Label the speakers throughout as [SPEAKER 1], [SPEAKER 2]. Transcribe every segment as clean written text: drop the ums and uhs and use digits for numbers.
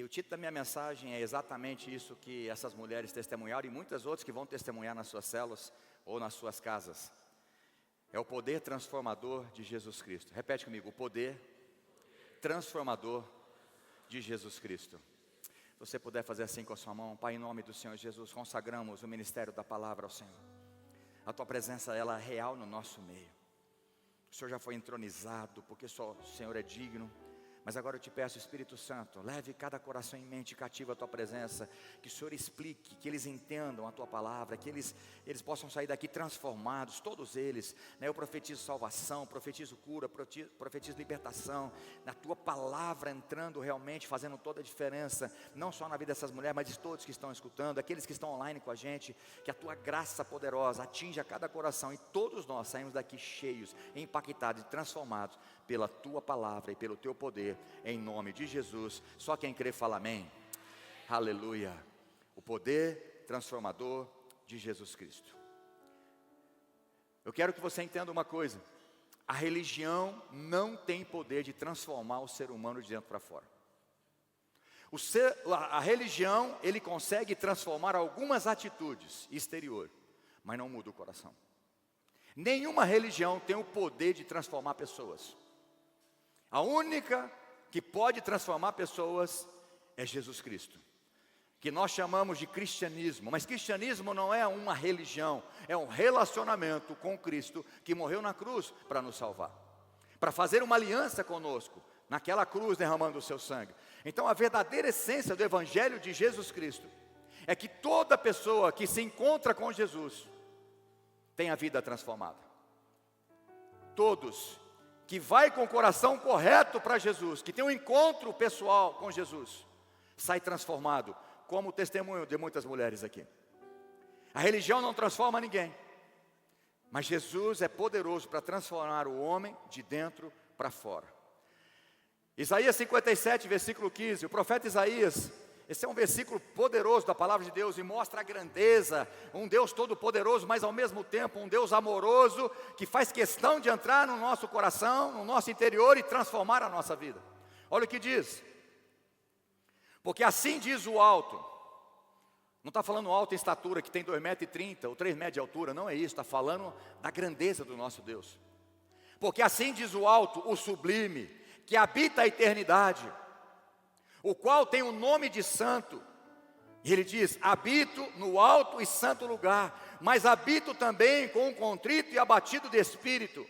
[SPEAKER 1] o título da minha mensagem é exatamente isso que essas mulheres testemunharam e muitas outras que vão testemunhar nas suas células ou nas suas casas. É o poder transformador de Jesus Cristo. Repete comigo, o poder transformador de Jesus Cristo. Se você puder fazer assim com a sua mão, Pai, em nome do Senhor Jesus, consagramos o ministério da palavra ao Senhor. A Tua presença, ela é real no nosso meio. O Senhor já foi entronizado, porque só o Senhor é digno. Mas agora eu te peço, Espírito Santo, leve cada coração em mente cativo a Tua presença, que o Senhor explique, que eles entendam a Tua palavra, que eles possam sair daqui transformados, todos eles, né? Eu profetizo salvação, profetizo cura, profetizo libertação, na Tua palavra entrando realmente, fazendo toda a diferença, não só na vida dessas mulheres, mas de todos que estão escutando, aqueles que estão online com a gente, que a Tua graça poderosa atinja cada coração e todos nós saímos daqui cheios, impactados e transformados pela Tua palavra e pelo Teu poder, em nome de Jesus. Só quem crê fala amém. Aleluia. O poder transformador de Jesus Cristo. Eu quero que você entenda uma coisa: a religião não tem poder de transformar o ser humano de dentro para fora. A religião, ele consegue transformar algumas atitudes exteriores, mas não muda o coração. Nenhuma religião tem o poder de transformar pessoas. A única que pode transformar pessoas é Jesus Cristo, que nós chamamos de cristianismo. Mas cristianismo não é uma religião, é um relacionamento com Cristo, que morreu na cruz para nos salvar, para fazer uma aliança conosco, naquela cruz derramando o seu sangue. Então a verdadeira essência do evangelho de Jesus Cristo é que toda pessoa que se encontra com Jesus tem a vida transformada. Todos que vai com o coração correto para Jesus, que tem um encontro pessoal com Jesus, sai transformado, como o testemunho de muitas mulheres aqui. A religião não transforma ninguém, mas Jesus é poderoso para transformar o homem de dentro para fora. Isaías 57, versículo 15, o profeta Isaías, esse é um versículo poderoso da palavra de Deus e mostra a grandeza, um Deus todo poderoso, mas ao mesmo tempo um Deus amoroso, que faz questão de entrar no nosso coração, no nosso interior e transformar a nossa vida. Olha o que diz: porque assim diz o alto, não está falando alto em estatura, que tem 2,30 m ou 3 metros de altura, não é isso, está falando da grandeza do nosso Deus. Porque assim diz o alto, o sublime, que habita a eternidade, o qual tem o nome de santo. E ele diz: habito no alto e santo lugar, mas habito também com um contrito e abatido de espírito.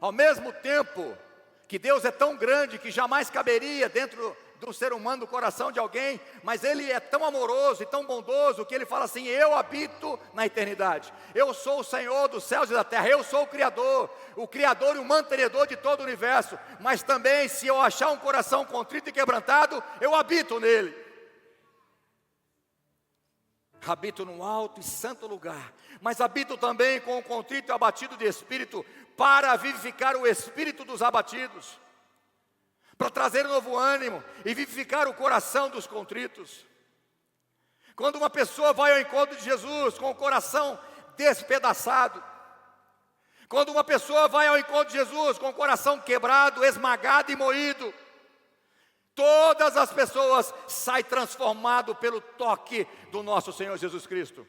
[SPEAKER 1] Ao mesmo tempo que Deus é tão grande que jamais caberia dentro do ser humano, do coração de alguém, mas Ele é tão amoroso e tão bondoso que Ele fala assim: eu habito na eternidade, eu sou o Senhor dos céus e da terra, eu sou o Criador e o mantenedor de todo o universo, mas também se eu achar um coração contrito e quebrantado, eu habito nele. Habito no alto e santo lugar, mas habito também com o contrito e abatido de espírito, para vivificar o espírito dos abatidos, para trazer um novo ânimo e vivificar o coração dos contritos. Quando uma pessoa vai ao encontro de Jesus com o coração despedaçado, quando uma pessoa vai ao encontro de Jesus com o coração quebrado, esmagado e moído, todas as pessoas saem transformadas pelo toque do nosso Senhor Jesus Cristo.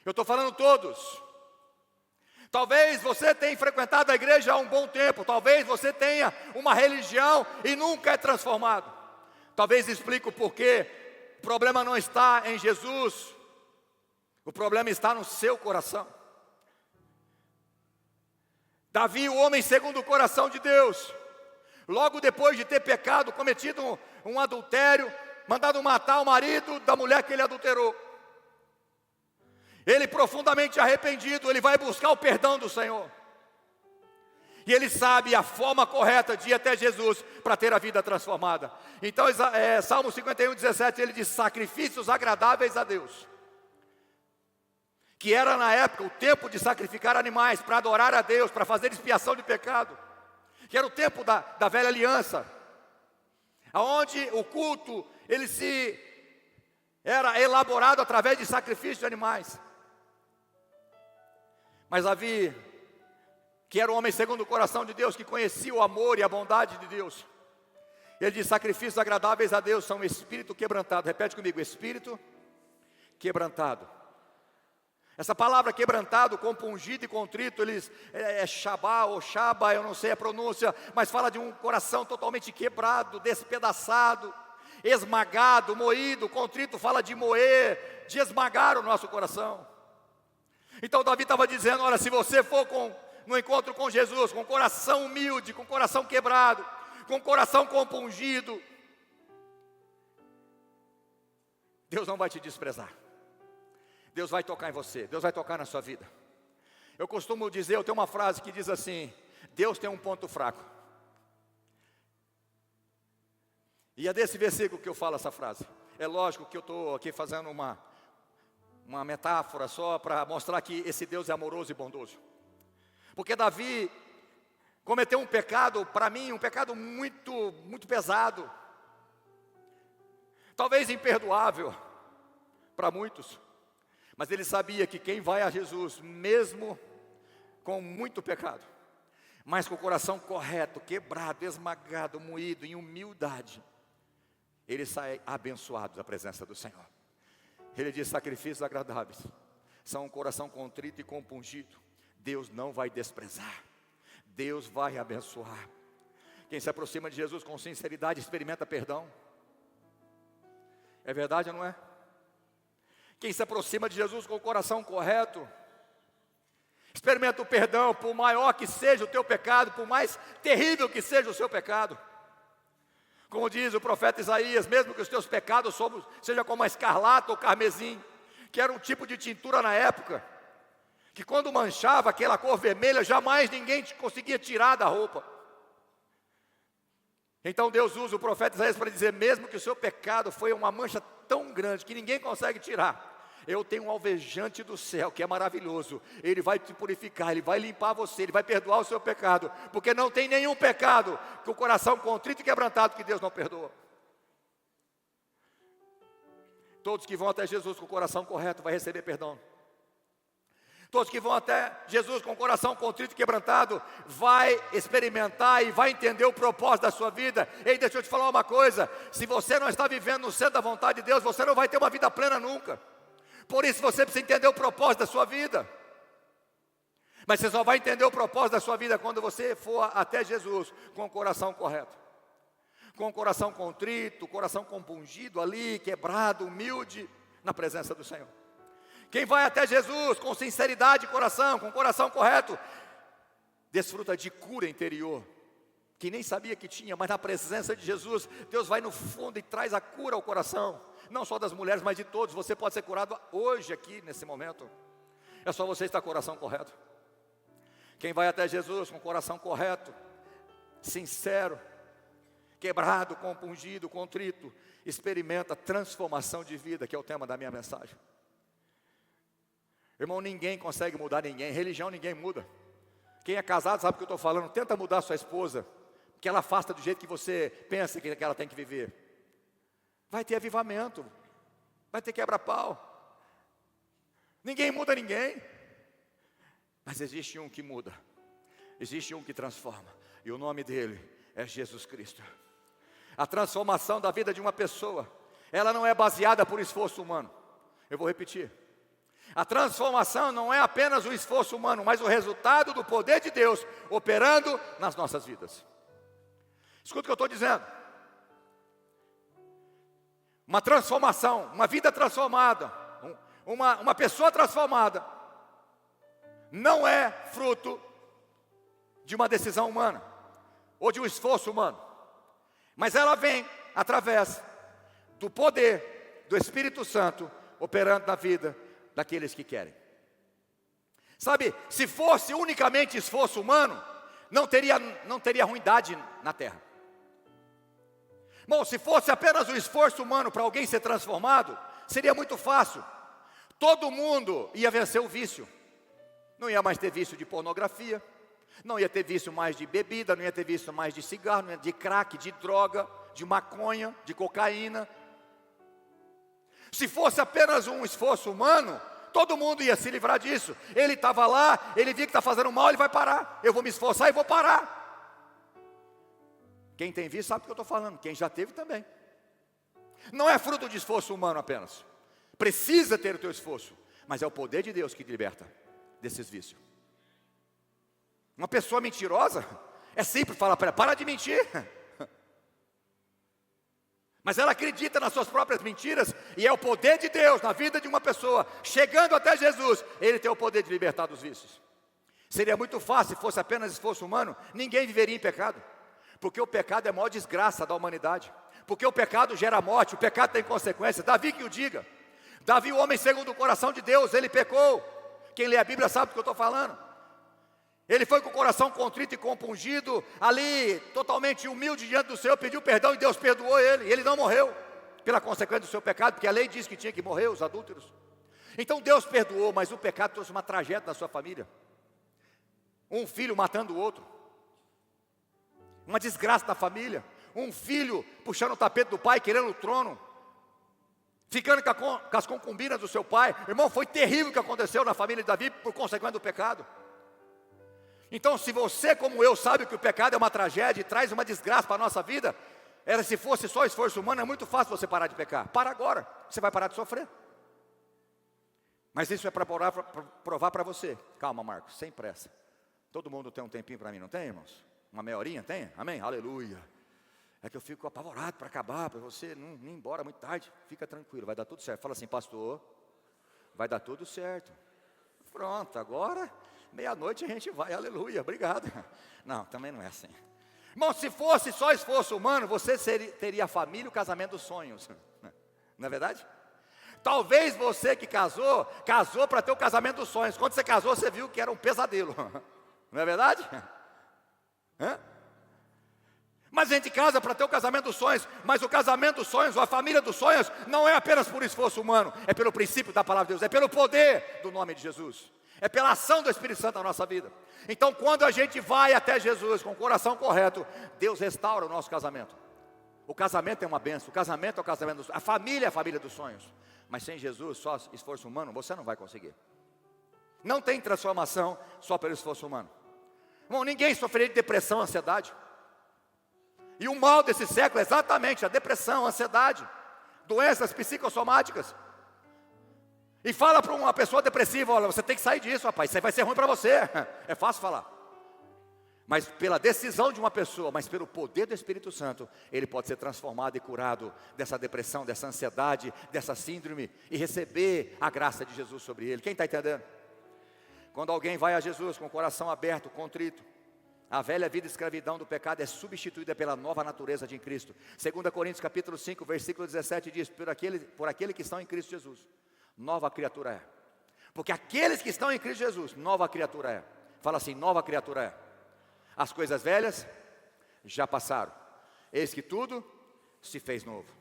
[SPEAKER 1] Eu estou falando todos. Talvez você tenha frequentado a igreja há um bom tempo, talvez você tenha uma religião e nunca é transformado. Talvez explique o porquê. O problema não está em Jesus, o problema está no seu coração. Davi, o homem segundo o coração de Deus, logo depois de ter pecado, cometido um adultério, mandado matar o marido da mulher que ele adulterou, ele profundamente arrependido, ele vai buscar o perdão do Senhor. E ele sabe a forma correta de ir até Jesus para ter a vida transformada. Então Salmo 51, 17, ele diz: sacrifícios agradáveis a Deus. Que era na época o tempo de sacrificar animais para adorar a Deus, para fazer expiação de pecado. Que era o tempo da velha aliança, onde o culto era elaborado através de sacrifício de animais. Mas Davi, que era um homem segundo o coração de Deus, que conhecia o amor e a bondade de Deus, Ele diz: sacrifícios agradáveis a Deus são espírito quebrantado. Repete comigo: espírito quebrantado. Essa palavra quebrantado, compungido e contrito, eles é shabá ou shaba, eu não sei a pronúncia, mas fala de um coração totalmente quebrado, despedaçado, esmagado, moído. Contrito fala de moer, de esmagar o nosso coração. Então Davi estava dizendo: olha, se você for no encontro com Jesus, com coração humilde, com coração quebrado, com coração compungido, Deus não vai te desprezar. Deus vai tocar em você, Deus vai tocar na sua vida. Eu costumo dizer, eu tenho uma frase que diz assim: Deus tem um ponto fraco. E é desse versículo que eu falo essa frase. É lógico que eu estou aqui fazendo uma metáfora só para mostrar que esse Deus é amoroso e bondoso. Porque Davi cometeu um pecado, para mim, um pecado muito, muito pesado. Talvez imperdoável para muitos. Mas ele sabia que quem vai a Jesus, mesmo com muito pecado, mas com o coração correto, quebrado, esmagado, moído, em humildade, ele sai abençoado da presença do Senhor. Ele diz: sacrifícios agradáveis são um coração contrito e compungido. Deus não vai desprezar, Deus vai abençoar. Quem se aproxima de Jesus com sinceridade experimenta perdão. É verdade ou não é? Quem se aproxima de Jesus com o coração correto experimenta o perdão, por maior que seja o teu pecado, por mais terrível que seja o seu pecado. Como diz o profeta Isaías: mesmo que os teus pecados sejam como a escarlata ou carmesim, que era um tipo de tintura na época, que quando manchava aquela cor vermelha, jamais ninguém conseguia tirar da roupa. Então Deus usa o profeta Isaías para dizer: mesmo que o seu pecado foi uma mancha tão grande que ninguém consegue tirar, eu tenho um alvejante do céu que é maravilhoso. Ele vai te purificar, ele vai limpar você, ele vai perdoar o seu pecado, porque não tem nenhum pecado que o coração contrito e quebrantado que Deus não perdoa. Todos que vão até Jesus com o coração correto vai receber perdão. Todos que vão até Jesus com o coração contrito e quebrantado vai experimentar e vai entender o propósito da sua vida. Ei, deixa eu te falar uma coisa: se você não está vivendo no centro da vontade de Deus, você não vai ter uma vida plena nunca. Por isso você precisa entender o propósito da sua vida. Mas você só vai entender o propósito da sua vida quando você for até Jesus com o coração correto, com o coração contrito, coração compungido ali, quebrado, humilde, na presença do Senhor. Quem vai até Jesus com sinceridade de coração, com o coração correto, desfruta de cura interior, que nem sabia que tinha, mas na presença de Jesus, Deus vai no fundo e traz a cura ao coração, não só das mulheres, mas de todos. Você pode ser curado hoje aqui, nesse momento. É só você estar com o coração correto. Quem vai até Jesus com o coração correto, sincero, quebrado, compungido, contrito, experimenta transformação de vida, que é o tema da minha mensagem. Irmão, ninguém consegue mudar ninguém. Religião ninguém muda. Quem é casado sabe o que eu estou falando. Tenta mudar sua esposa, que ela afasta do jeito que você pensa que ela tem que viver. Vai ter avivamento, vai ter quebra-pau. Ninguém muda ninguém. Mas existe um que muda, existe um que transforma, e o nome dele é Jesus Cristo. A transformação da vida de uma pessoa, ela não é baseada por esforço humano. Eu vou repetir: a transformação não é apenas o esforço humano, mas o resultado do poder de Deus operando nas nossas vidas. Escuta o que eu estou dizendo. Uma transformação, uma vida transformada, uma pessoa transformada, não é fruto de uma decisão humana, ou de um esforço humano, mas ela vem através do poder do Espírito Santo operando na vida daqueles que querem. Sabe, se fosse unicamente esforço humano, não teria ruindade na terra. Bom, se fosse apenas o esforço humano para alguém ser transformado, seria muito fácil. Todo mundo ia vencer o vício. Não ia mais ter vício de pornografia, não ia ter vício mais de bebida, não ia ter vício mais de cigarro, não ia de crack, de droga, de maconha, de cocaína. Se fosse apenas um esforço humano, todo mundo ia se livrar disso. Ele estava lá, ele via que está fazendo mal, ele vai parar. Eu vou me esforçar e vou parar. Quem tem visto sabe o que eu estou falando, quem já teve também. Não é fruto de esforço humano apenas. Precisa ter o teu esforço, mas é o poder de Deus que te liberta desses vícios. Uma pessoa mentirosa, é simples falar para ela, para de mentir. Mas ela acredita nas suas próprias mentiras, e é o poder de Deus na vida de uma pessoa, chegando até Jesus, Ele tem o poder de libertar dos vícios. Seria muito fácil, se fosse apenas esforço humano, ninguém viveria em pecado. Porque o pecado é a maior desgraça da humanidade. Porque o pecado gera morte, o pecado tem consequências. Davi que o diga. Davi, o homem segundo o coração de Deus, ele pecou. Quem lê a Bíblia sabe do que eu estou falando. Ele foi com o coração contrito e compungido, ali totalmente humilde diante do Senhor, pediu perdão e Deus perdoou ele. E ele não morreu pela consequência do seu pecado, porque a lei diz que tinha que morrer os adúlteros. Então Deus perdoou, mas o pecado trouxe uma tragédia na sua família. Um filho matando o outro. Uma desgraça na família. Um filho puxando o tapete do pai, querendo o trono. Ficando com as concubinas do seu pai. Irmão, foi terrível o que aconteceu na família de Davi por consequência do pecado. Então, se você, como eu, sabe que o pecado é uma tragédia e traz uma desgraça para a nossa vida, se fosse só esforço humano, é muito fácil você parar de pecar. Para agora, você vai parar de sofrer. Mas isso é para provar para você. Calma, Marcos, sem pressa. Todo mundo tem um tempinho para mim, não tem, irmãos? Uma meia horinha, tem? Amém? Aleluia. É que eu fico apavorado para acabar, para você não ir embora muito tarde. Fica tranquilo, vai dar tudo certo. Fala assim, pastor, vai dar tudo certo. Pronto, agora, meia-noite a gente vai, aleluia, obrigado. Não, também não é assim. Irmão, se fosse só esforço humano, você teria a família e o casamento dos sonhos. Não é verdade? Talvez você que casou para ter o casamento dos sonhos. Quando você casou, você viu que era um pesadelo. Não é verdade? Hã? Mas a gente casa para ter o casamento dos sonhos. Mas o casamento dos sonhos, ou a família dos sonhos, não é apenas por esforço humano. É pelo princípio da palavra de Deus. É pelo poder do nome de Jesus. É pela ação do Espírito Santo na nossa vida. Então quando a gente vai até Jesus com o coração correto, Deus restaura o nosso casamento. O casamento é uma bênção. O casamento é o casamento dos sonhos. A família é a família dos sonhos. Mas sem Jesus, só esforço humano, você não vai conseguir. Não tem transformação só pelo esforço humano. Irmão, ninguém sofreria de depressão, ansiedade. E o mal desse século é exatamente a depressão, a ansiedade, doenças psicossomáticas. E fala para uma pessoa depressiva, olha, você tem que sair disso, rapaz, isso aí vai ser ruim para você. É fácil falar. Mas pela decisão de uma pessoa, mas pelo poder do Espírito Santo, ele pode ser transformado e curado dessa depressão, dessa ansiedade, dessa síndrome, e receber a graça de Jesus sobre ele. Quem está entendendo? Quando alguém vai a Jesus com o coração aberto, contrito, a velha vida de escravidão do pecado é substituída pela nova natureza de Cristo. 2 Coríntios capítulo 5, versículo 17 diz, por aquele que estão em Cristo Jesus, nova criatura é. Porque aqueles que estão em Cristo Jesus, nova criatura é. Fala assim, nova criatura é. As coisas velhas já passaram. Eis que tudo se fez novo.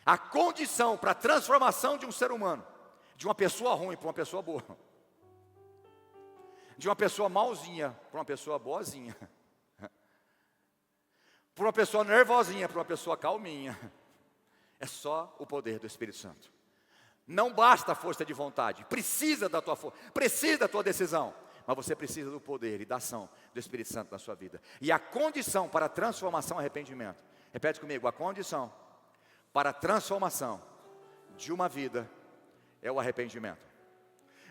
[SPEAKER 1] A condição para a transformação de um ser humano, de uma pessoa ruim para uma pessoa boa, de uma pessoa malzinha para uma pessoa boazinha, para uma pessoa nervosinha para uma pessoa calminha, é só o poder do Espírito Santo. Não basta a força de vontade, precisa da tua força, precisa da tua decisão, mas você precisa do poder e da ação do Espírito Santo na sua vida. E a condição para a transformação é arrependimento. Repete comigo, a condição para a transformação de uma vida é o arrependimento.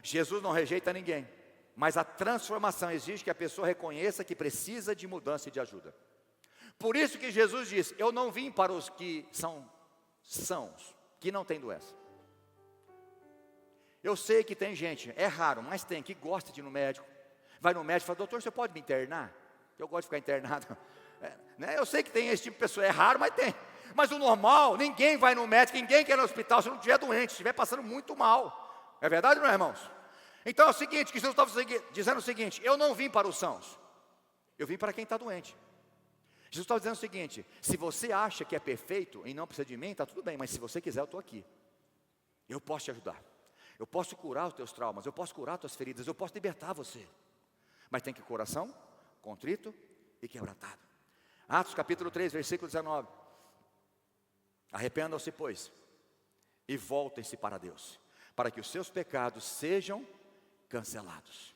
[SPEAKER 1] Jesus não rejeita ninguém, mas a transformação exige que a pessoa reconheça que precisa de mudança e de ajuda. Por isso que Jesus disse, eu não vim para os que são sãos, que não têm doença. Eu sei que tem gente, é raro, mas tem, que gosta de ir no médico. Vai no médico e fala, doutor, você pode me internar? Eu gosto de ficar internado. Né? Eu sei que tem esse tipo de pessoa, é raro, mas tem. Mas o normal, ninguém vai no médico, ninguém quer ir no hospital se não estiver doente, se estiver passando muito mal. É verdade ou não é, irmãos? Então é o seguinte, que Jesus estava dizendo o seguinte, eu não vim para os sãos, eu vim para quem está doente. Jesus estava dizendo o seguinte, se você acha que é perfeito e não precisa de mim, está tudo bem, mas se você quiser eu estou aqui. Eu posso te ajudar. Eu posso curar os teus traumas, eu posso curar as tuas feridas, eu posso libertar você. Mas tem que coração contrito e quebrantado. Atos capítulo 3, versículo 19. Arrependam-se, pois, e voltem-se para Deus, para que os seus pecados sejam cancelados.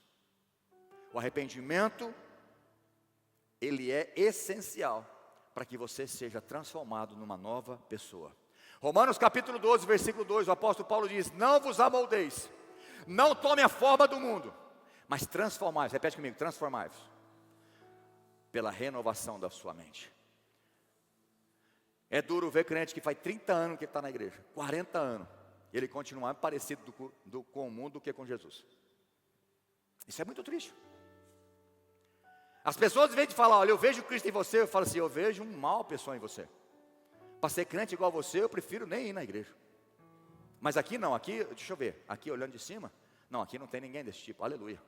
[SPEAKER 1] O arrependimento, ele é essencial para que você seja transformado numa nova pessoa. Romanos capítulo 12, versículo 2, o apóstolo Paulo diz: não vos amoldeis, não tome a forma do mundo, mas transformai-vos, repete comigo, transformai-vos, pela renovação da sua mente. É duro ver crente que faz 30 anos que está na igreja, 40 anos, ele continua mais parecido com o mundo do que com Jesus. Isso é muito triste. As pessoas, em vez de falar, olha, eu vejo Cristo em você, eu falo assim, eu vejo uma mal pessoa em você. Para ser crente igual você, eu prefiro nem ir na igreja. Mas aqui não, aqui, deixa eu ver, aqui olhando de cima, não, aqui não tem ninguém desse tipo, aleluia.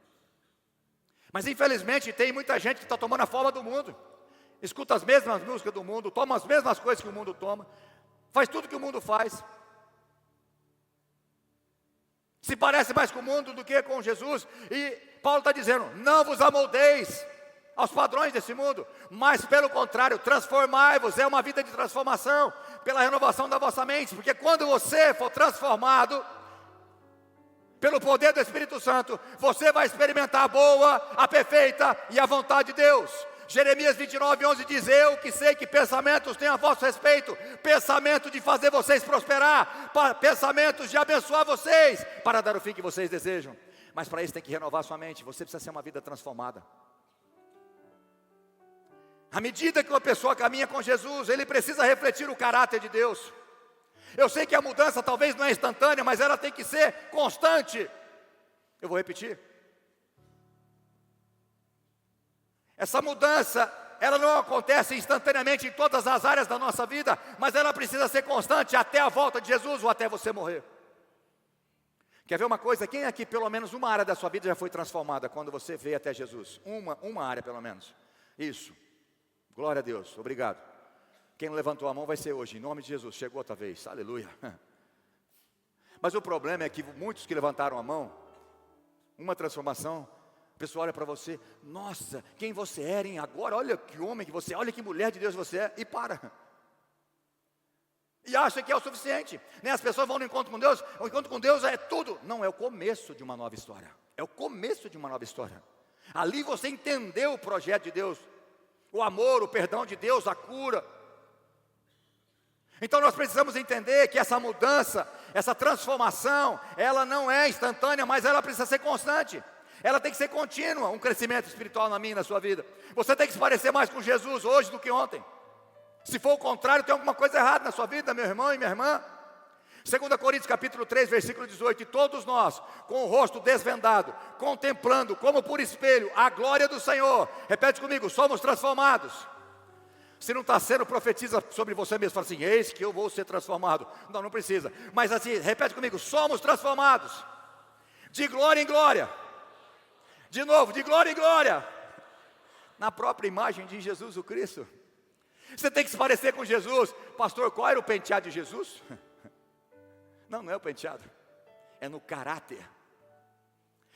[SPEAKER 1] Mas infelizmente tem muita gente que está tomando a forma do mundo, escuta as mesmas músicas do mundo, toma as mesmas coisas que o mundo toma, faz tudo que o mundo faz, se parece mais com o mundo do que com Jesus. E Paulo está dizendo, não vos amoldeis aos padrões desse mundo, mas pelo contrário, transformai-vos, é uma vida de transformação, pela renovação da vossa mente, porque quando você for transformado, pelo poder do Espírito Santo, você vai experimentar a boa, a perfeita e a vontade de Deus. Jeremias 29, 11 diz, eu que sei que pensamentos tenho a vosso respeito, pensamento de fazer vocês prosperar, pensamentos de abençoar vocês, para dar o fim que vocês desejam. Mas para isso tem que renovar sua mente, você precisa ser uma vida transformada. À medida que uma pessoa caminha com Jesus, ele precisa refletir o caráter de Deus. Eu sei que a mudança talvez não é instantânea, mas ela tem que ser constante. Eu vou repetir. Essa mudança, ela não acontece instantaneamente em todas as áreas da nossa vida, mas ela precisa ser constante até a volta de Jesus ou até você morrer. Quer ver uma coisa? Quem aqui, pelo menos uma área da sua vida já foi transformada quando você veio até Jesus? Uma área pelo menos. Isso. Glória a Deus, obrigado. Quem não levantou a mão vai ser hoje, em nome de Jesus, chegou outra vez, aleluia. Mas o problema é que muitos que levantaram a mão, uma transformação, o pessoal olha para você, nossa, quem você era, hein? Agora, olha que homem que você é, olha que mulher de Deus você é, e para. E acha que é o suficiente, né? As pessoas vão no encontro com Deus, o encontro com Deus é tudo. Não, é o começo de uma nova história, é o começo de uma nova história. Ali você entendeu o projeto de Deus, o amor, o perdão de Deus, a cura. Então nós precisamos entender que essa mudança, essa transformação, ela não é instantânea, mas ela precisa ser constante. Ela tem que ser contínua, um crescimento espiritual na minha e na sua vida. Você tem que se parecer mais com Jesus hoje do que ontem. Se for o contrário, tem alguma coisa errada na sua vida, meu irmão e minha irmã. 2 Coríntios capítulo 3, versículo 18, e todos nós, com o rosto desvendado, contemplando como por espelho a glória do Senhor, repete comigo, somos transformados. Se não está sendo, profetiza sobre você mesmo, fala assim, eis que eu vou ser transformado. Não, não precisa, mas assim, repete comigo, somos transformados, de glória em glória, de novo, de glória em glória, na própria imagem de Jesus o Cristo. Você tem que se parecer com Jesus. Pastor, qual era o penteado de Jesus? Não é o penteado, é no caráter.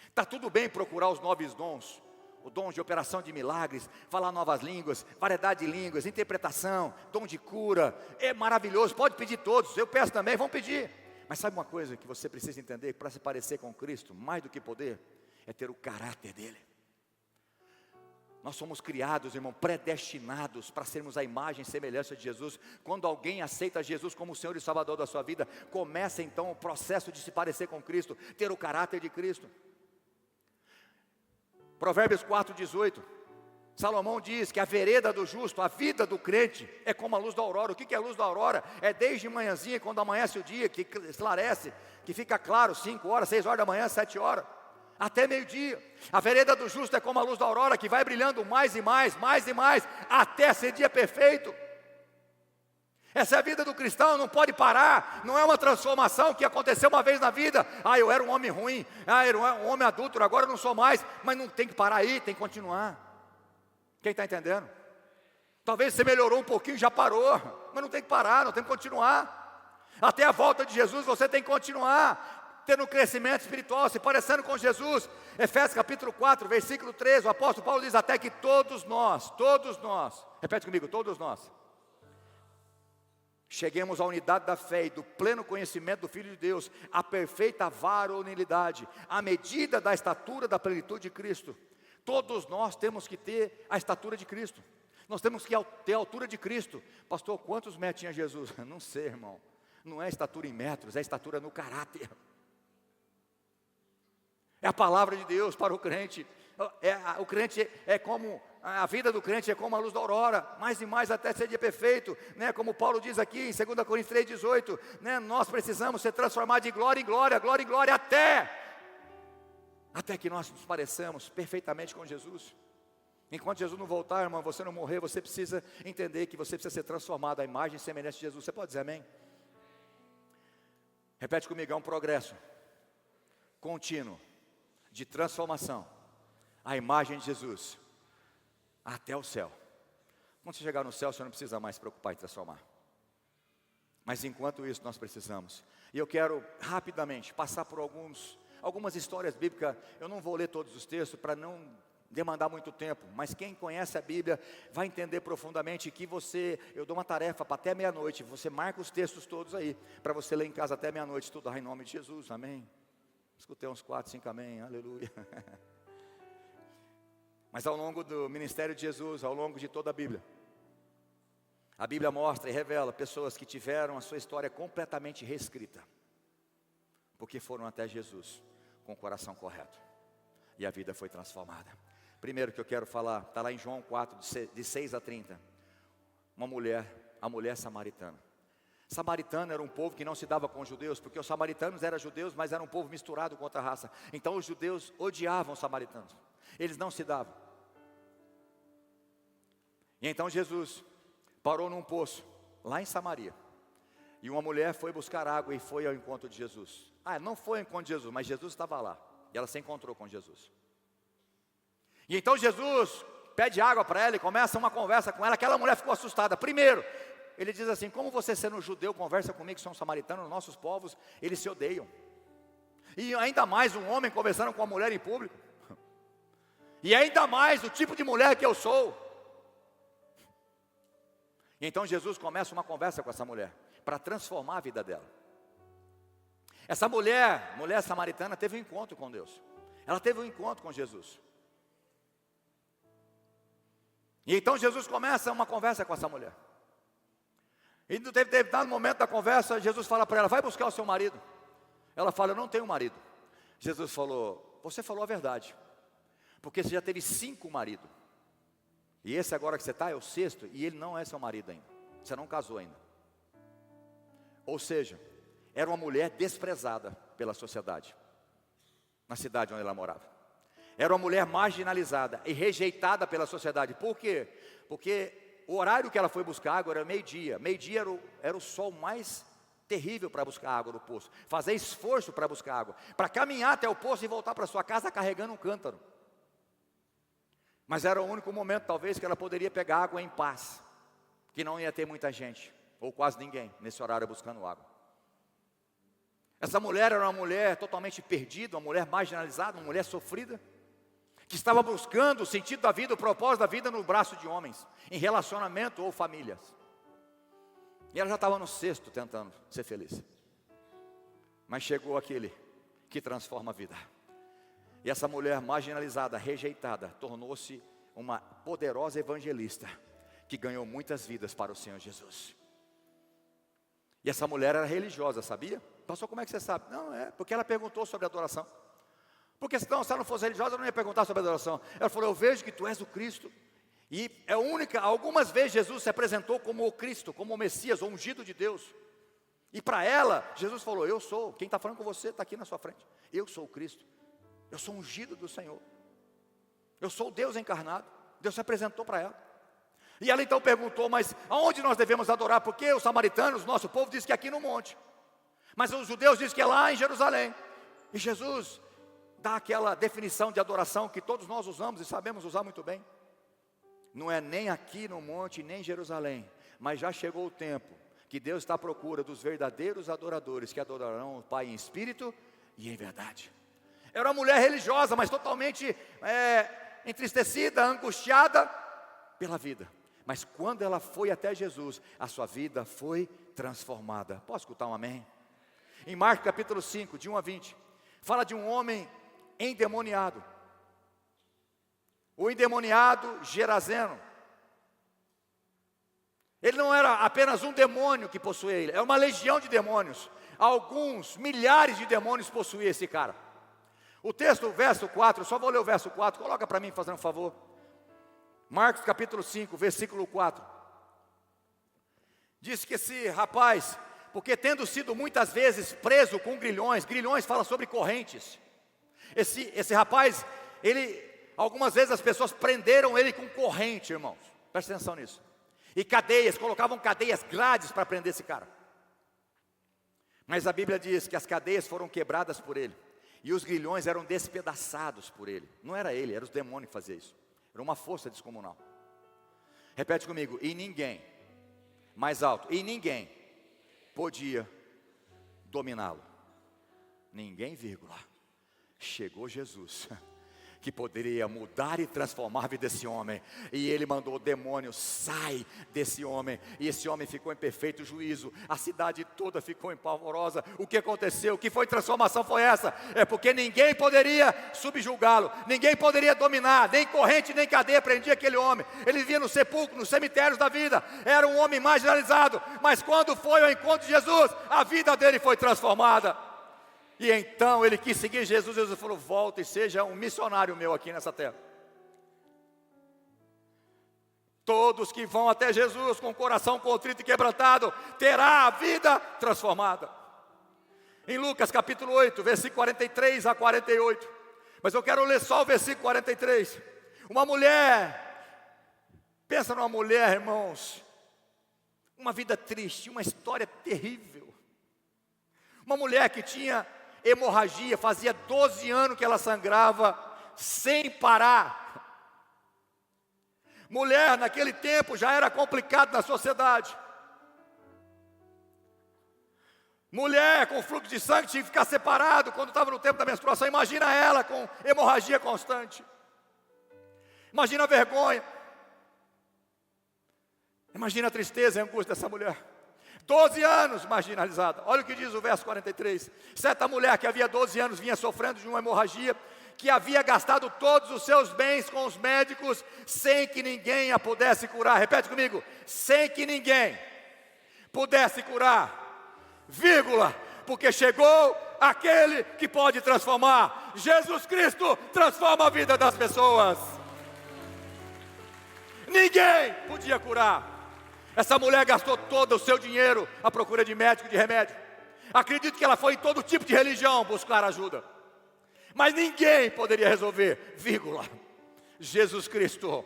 [SPEAKER 1] Está tudo bem procurar os 9 dons, o dom de operação de milagres, falar novas línguas, variedade de línguas, interpretação, dom de cura, é maravilhoso, pode pedir todos, eu peço também, vão pedir. Mas sabe uma coisa que você precisa entender, para se parecer com Cristo, mais do que poder, é ter o caráter dele. Nós somos criados, irmão, predestinados para sermos a imagem e semelhança de Jesus. Quando alguém aceita Jesus como o Senhor e Salvador da sua vida, começa então o processo de se parecer com Cristo, ter o caráter de Cristo. Provérbios 4:18, Salomão diz que a vereda do justo, a vida do crente, é como a luz da aurora. O que é a luz da aurora? É desde manhãzinha, quando amanhece o dia, que esclarece, que fica claro, 5 horas, 6 horas da manhã, 7 horas, até meio-dia. A vereda do justo é como a luz da aurora, que vai brilhando mais e mais, mais e mais, até ser dia perfeito. Essa é a vida do cristão, não pode parar. Não é uma transformação que aconteceu uma vez na vida. Eu era um homem ruim, eu era um homem adúltero, agora eu não sou mais. Mas não tem que parar aí, tem que continuar. Quem está entendendo? Talvez você melhorou um pouquinho, já parou, mas não tem que parar, não tem que continuar. Até a volta de Jesus você tem que continuar tendo um crescimento espiritual, se parecendo com Jesus. Efésios capítulo 4, versículo 13, o apóstolo Paulo diz até que todos nós, repete comigo, todos nós, cheguemos à unidade da fé e do pleno conhecimento do Filho de Deus, à perfeita varonilidade, à medida da estatura da plenitude de Cristo. Todos nós temos que ter a estatura de Cristo. Nós temos que ter a altura de Cristo. Pastor, quantos metros tinha Jesus? Não sei, irmão. Não é estatura em metros, é estatura no caráter. É a palavra de Deus para o crente. O crente é como, a vida do crente é como a luz da aurora, mais e mais até ser dia perfeito, né? Como Paulo diz aqui em 2 Coríntios 3,18, né? Nós precisamos ser transformados de glória em glória, glória em glória, até que nós nos pareçamos perfeitamente com Jesus. Enquanto Jesus não voltar, irmão, você não morrer, você precisa entender que você precisa ser transformado à imagem e semelhança de Jesus. Você pode dizer amém? Repete comigo, é um progresso contínuo de transformação à imagem de Jesus até o céu. Quando você chegar no céu, você não precisa mais se preocupar em transformar. Mas enquanto isso nós precisamos. E eu quero rapidamente passar por algumas histórias bíblicas. Eu não vou ler todos os textos para não demandar muito tempo, mas quem conhece a Bíblia vai entender profundamente que eu dou uma tarefa para até meia-noite, você marca os textos todos aí, para você ler em casa até meia-noite, estudar em nome de Jesus, amém? Escutei uns 4, 5 amém, aleluia. Mas ao longo do ministério de Jesus, ao longo de toda a Bíblia mostra e revela pessoas que tiveram a sua história completamente reescrita, porque foram até Jesus com o coração correto, e a vida foi transformada. Primeiro que eu quero falar, está lá em João 4, de 6 a 30, a mulher samaritana. Samaritano era um povo que não se dava com os judeus, porque os samaritanos eram judeus, mas era um povo misturado com outra raça. Então os judeus odiavam os samaritanos, eles não se davam. E então Jesus parou num poço, lá em Samaria, e uma mulher foi buscar água e foi ao encontro de Jesus. Não foi ao encontro de Jesus, mas Jesus estava lá, e ela se encontrou com Jesus. E então Jesus pede água para ela e começa uma conversa com ela. Aquela mulher ficou assustada. Primeiro, ele diz assim: como você sendo judeu conversa comigo que são samaritanos, nossos povos, eles se odeiam. E ainda mais um homem conversando com uma mulher em público. E ainda mais o tipo de mulher que eu sou. E então Jesus começa uma conversa com essa mulher, para transformar a vida dela. Essa mulher samaritana, teve um encontro com Deus. Ela teve um encontro com Jesus. E então Jesus começa uma conversa com essa mulher. E no determinado momento da conversa, Jesus fala para ela: vai buscar o seu marido. Ela fala: eu não tenho marido. Jesus falou: você falou a verdade, porque você já teve 5 maridos, e esse agora que você está é o 6º, e ele não é seu marido ainda, você não casou ainda. Ou seja, era uma mulher desprezada pela sociedade, na cidade onde ela morava. Era uma mulher marginalizada e rejeitada pela sociedade. Por quê? Porque o horário que ela foi buscar água era meio-dia. Meio-dia era o sol mais terrível para buscar água no poço. Fazer esforço para buscar água, para caminhar até o poço e voltar para sua casa carregando um cântaro. Mas era o único momento, talvez, que ela poderia pegar água em paz, que não ia ter muita gente, ou quase ninguém, nesse horário buscando água. Essa mulher era uma mulher totalmente perdida, uma mulher marginalizada, uma mulher sofrida, que estava buscando o sentido da vida, o propósito da vida no braço de homens, em relacionamento ou famílias. E ela já estava no 6º tentando ser feliz. Mas chegou aquele que transforma a vida. E essa mulher marginalizada, rejeitada, tornou-se uma poderosa evangelista, que ganhou muitas vidas para o Senhor Jesus. E essa mulher era religiosa, sabia? Pastor, como é que você sabe? Não, porque ela perguntou sobre adoração. Porque senão, se ela não fosse religiosa, eu não ia perguntar sobre adoração. Ela falou: eu vejo que tu és o Cristo. E algumas vezes Jesus se apresentou como o Cristo, como o Messias, o ungido de Deus. E para ela, Jesus falou: eu sou, quem está falando com você está aqui na sua frente. Eu sou o Cristo, eu sou ungido do Senhor. Eu sou o Deus encarnado. Deus se apresentou para ela. E ela então perguntou: mas aonde nós devemos adorar? Porque os samaritanos, nosso povo, diz que é aqui no monte. Mas os judeus dizem que é lá em Jerusalém. E Jesus dá aquela definição de adoração que todos nós usamos e sabemos usar muito bem. Não é nem aqui no monte, nem em Jerusalém, mas já chegou o tempo que Deus está à procura dos verdadeiros adoradores, que adorarão o Pai em espírito e em verdade. Era uma mulher religiosa, mas totalmente entristecida, angustiada pela vida. Mas quando ela foi até Jesus, a sua vida foi transformada. Posso escutar um amém? Em Marcos capítulo 5, de 1 a 20, fala de um homem endemoniado. O endemoniado Gerazeno. Ele não era apenas um demônio que possuía ele, é uma legião de demônios. Alguns, milhares de demônios possuíam esse cara. O texto, o verso 4, eu só vou ler o verso 4, coloca para mim, fazendo um favor. Marcos capítulo 5, versículo 4. Diz que esse rapaz, porque tendo sido muitas vezes preso com grilhões, grilhões fala sobre correntes. Esse rapaz, algumas vezes as pessoas prenderam ele com corrente, irmãos. Presta atenção nisso. E cadeias, colocavam cadeias, grades para prender esse cara. Mas a Bíblia diz que as cadeias foram quebradas por ele. E os grilhões eram despedaçados por ele. Não era ele, eram os demônios que faziam isso. Era uma força descomunal. Repete comigo, e ninguém, mais alto, e ninguém podia dominá-lo. Ninguém, vírgula. Chegou Jesus, que poderia mudar e transformar a vida desse homem. E ele mandou o demônio, sai desse homem. E esse homem ficou em perfeito juízo. A cidade toda ficou empavorosa. O que aconteceu? Que transformação foi essa? É porque ninguém poderia subjugá-lo. Ninguém poderia dominar. Nem corrente, nem cadeia prendia aquele homem. Ele vivia no sepulcro, nos cemitérios da vida. Era um homem marginalizado. Mas quando foi ao encontro de Jesus, a vida dele foi transformada. E então ele quis seguir Jesus. Jesus falou, volta e seja um missionário meu aqui nessa terra. Todos que vão até Jesus com o coração contrito e quebrantado, terá a vida transformada. Em Lucas capítulo 8, versículo 43 a 48. Mas eu quero ler só o versículo 43. Uma mulher, pensa numa mulher, irmãos, uma vida triste, uma história terrível. Uma mulher que tinha hemorragia, fazia 12 anos que ela sangrava sem parar. Mulher naquele tempo já era complicado na sociedade. Mulher com fluxo de sangue tinha que ficar separado quando estava no tempo da menstruação. Imagina ela com hemorragia constante. Imagina a vergonha. Imagina a tristeza e a angústia dessa mulher. 12 anos marginalizada. Olha o que diz o verso 43. Certa mulher que havia 12 anos vinha sofrendo de uma hemorragia, que havia gastado todos os seus bens com os médicos, sem que ninguém a pudesse curar. Repete comigo, sem que ninguém pudesse curar, vírgula, porque chegou aquele que pode transformar. Jesus Cristo transforma a vida das pessoas. Ninguém podia curar. Essa mulher gastou todo o seu dinheiro à procura de médico, de remédio. Acredito que ela foi em todo tipo de religião buscar ajuda. Mas ninguém poderia resolver, vírgula. Jesus Cristo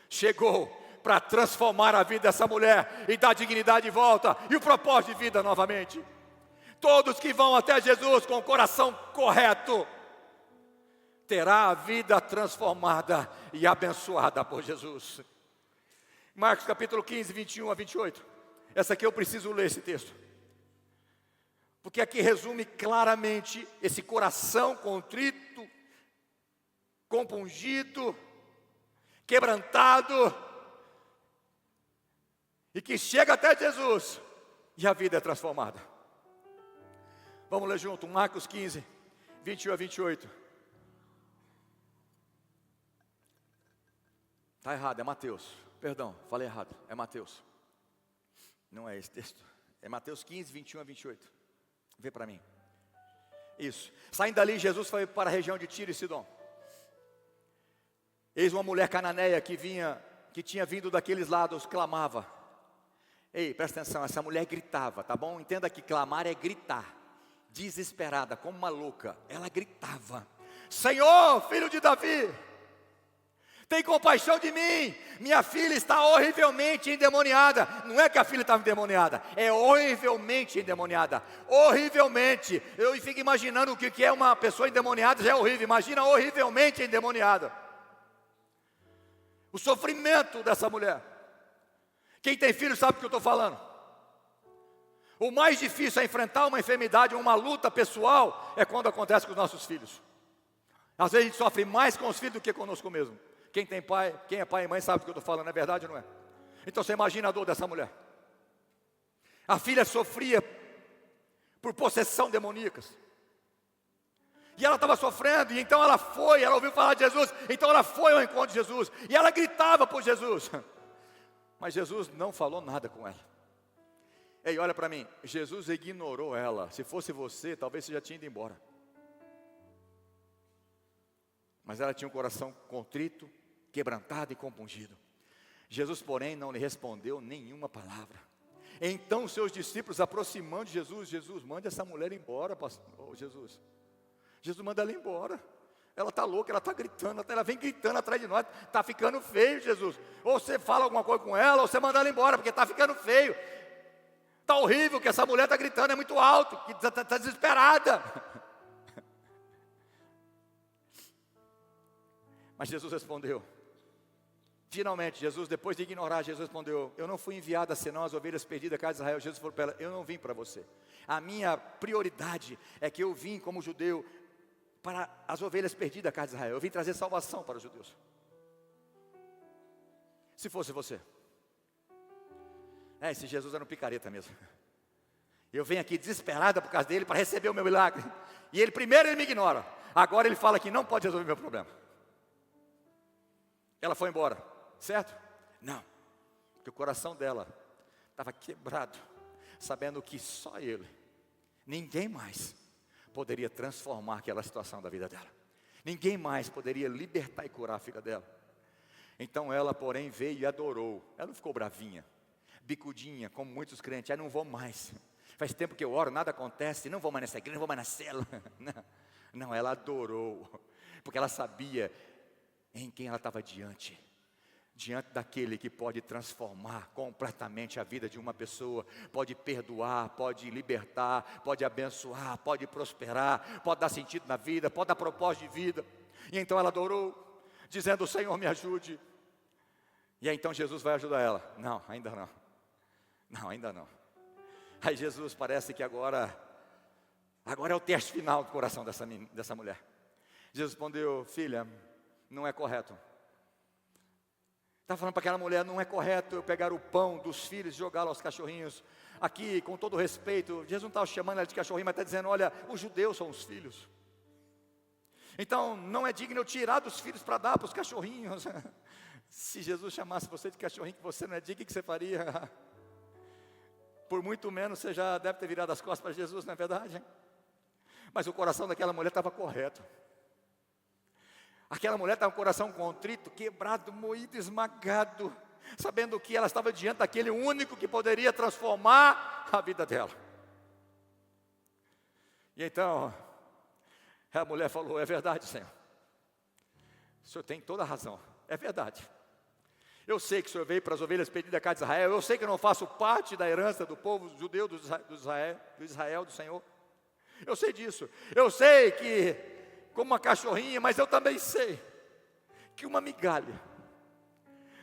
[SPEAKER 1] chegou para transformar a vida dessa mulher e dar dignidade de volta e o propósito de vida novamente. Todos que vão até Jesus com o coração correto, terá a vida transformada e abençoada por Jesus. Marcos capítulo 15, 21 a 28. Essa aqui eu preciso ler esse texto. Porque aqui resume claramente esse coração contrito, compungido, quebrantado, e que chega até Jesus e a vida é transformada. Vamos ler junto, Marcos 15, 21 a 28. Está errado, é Mateus. Perdão, falei errado, é Mateus. Não é esse texto. É Mateus 15, 21 a 28. Vê para mim. Isso. Saindo dali, Jesus foi para a região de Tiro e Sidom. Eis uma mulher cananeia que tinha vindo daqueles lados, clamava. Ei, presta atenção, essa mulher gritava, tá bom? Entenda que clamar é gritar. Desesperada, como uma louca. Ela gritava: Senhor, filho de Davi, tem compaixão de mim, minha filha está horrivelmente endemoniada. Não é que a filha estava endemoniada, é horrivelmente endemoniada. Horrivelmente. Eu fico imaginando o que é uma pessoa endemoniada, já é horrível. Imagina horrivelmente endemoniada. O sofrimento dessa mulher. Quem tem filho sabe o que eu estou falando. O mais difícil é enfrentar uma enfermidade, uma luta pessoal, é quando acontece com os nossos filhos. Às vezes a gente sofre mais com os filhos do que conosco mesmo. Quem tem pai, quem é pai e mãe sabe o que eu estou falando, é verdade ou não é? Então você imagina a dor dessa mulher. A filha sofria por possessão demoníacas. E ela estava sofrendo, e então ela ouviu falar de Jesus, então ela foi ao encontro de Jesus, e ela gritava por Jesus. Mas Jesus não falou nada com ela. Ei, olha para mim, Jesus ignorou ela. Se fosse você, talvez você já tinha ido embora. Mas ela tinha um coração contrito, quebrantado e compungido. Jesus, porém, não lhe respondeu nenhuma palavra. Então seus discípulos, aproximando de Jesus, Jesus, manda essa mulher embora, pastor. Oh, Jesus, manda ela embora. Ela está louca, ela está gritando, ela vem gritando atrás de nós. Está ficando feio, Jesus. Ou você fala alguma coisa com ela, ou você manda ela embora, porque está ficando feio. Está horrível que essa mulher está gritando, é muito alto, que está desesperada. Mas Jesus respondeu. Finalmente, Jesus, depois de ignorar, Jesus respondeu: eu não fui enviado a senão as ovelhas perdidas da casa de Israel. Jesus falou para ela: eu não vim para você. A minha prioridade é que eu vim como judeu para as ovelhas perdidas da casa de Israel. Eu vim trazer salvação para os judeus. Se fosse você, esse Jesus era um picareta mesmo. Eu venho aqui desesperada por causa dele para receber o meu milagre. E ele primeiro ele me ignora. Agora ele fala que não pode resolver meu problema. Ela foi embora, certo? Não, porque o coração dela estava quebrado, sabendo que só ele, ninguém mais, poderia transformar aquela situação da vida dela. Ninguém mais poderia libertar e curar a filha dela. Então ela, porém, veio e adorou. Ela não ficou bravinha, bicudinha, como muitos crentes. Não vou mais. Faz tempo que eu oro, nada acontece. Não vou mais nessa igreja, não vou mais na célula. Não, ela adorou. Porque ela sabia em quem ela estava diante daquele que pode transformar completamente a vida de uma pessoa, pode perdoar, pode libertar, pode abençoar, pode prosperar, pode dar sentido na vida, pode dar propósito de vida. E então ela adorou, dizendo: Senhor, me ajude. E aí então Jesus vai ajudar ela. Não, ainda não. Não, ainda não. Aí Jesus parece que agora é o teste final do coração dessa mulher. Jesus respondeu: filha, não é correto. Está falando para aquela mulher: não é correto eu pegar o pão dos filhos e jogá-lo aos cachorrinhos. Aqui, com todo respeito, Jesus não está chamando ela de cachorrinho, mas está dizendo: olha, os judeus são os filhos. Então, não é digno eu tirar dos filhos para dar para os cachorrinhos. Se Jesus chamasse você de cachorrinho, que você não é digno, o que você faria? Por muito menos você já deve ter virado as costas para Jesus, não é verdade? Mas o coração daquela mulher estava correto. Aquela mulher estava com o coração contrito, quebrado, moído, esmagado, sabendo que ela estava diante daquele único que poderia transformar a vida dela. E então, a mulher falou: é verdade, Senhor. O Senhor tem toda a razão, é verdade. Eu sei que o Senhor veio para as ovelhas perdidas da casa de Israel. Eu sei que eu não faço parte da herança do povo judeu do Israel do Senhor. Eu sei disso. Eu sei que, como uma cachorrinha, mas eu também sei que uma migalha,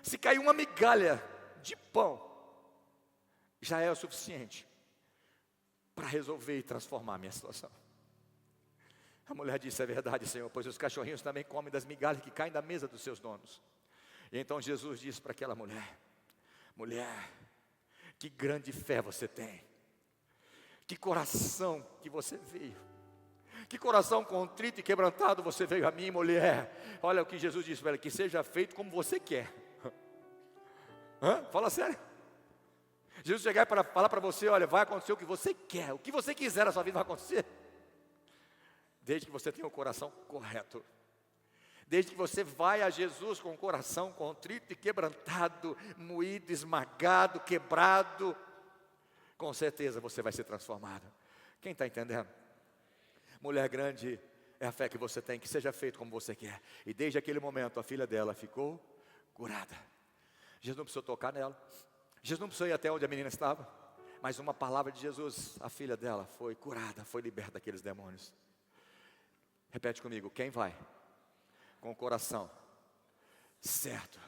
[SPEAKER 1] se cair uma migalha de pão, já é o suficiente para resolver e transformar a minha situação. A mulher disse: é verdade, Senhor, pois os cachorrinhos também comem das migalhas que caem da mesa dos seus donos. E então Jesus disse para aquela mulher: mulher, que grande fé você tem, que coração que você veio, que coração contrito e quebrantado você veio a mim, mulher. Olha o que Jesus disse para ela: que seja feito como você quer. Fala sério. Jesus chegar para falar para você: olha, vai acontecer o que você quer, o que você quiser na sua vida vai acontecer, desde que você tenha o coração correto. Desde que você vai a Jesus com o coração contrito e quebrantado, moído, esmagado, quebrado, com certeza você vai ser transformado. Quem está entendendo? Mulher grande é a fé que você tem, que seja feito como você quer. E desde aquele momento a filha dela ficou curada. Jesus não precisou tocar nela, Jesus não precisou ir até onde a menina estava, mas uma palavra de Jesus, a filha dela foi curada, foi liberta daqueles demônios. Repete comigo: quem vai com o coração certo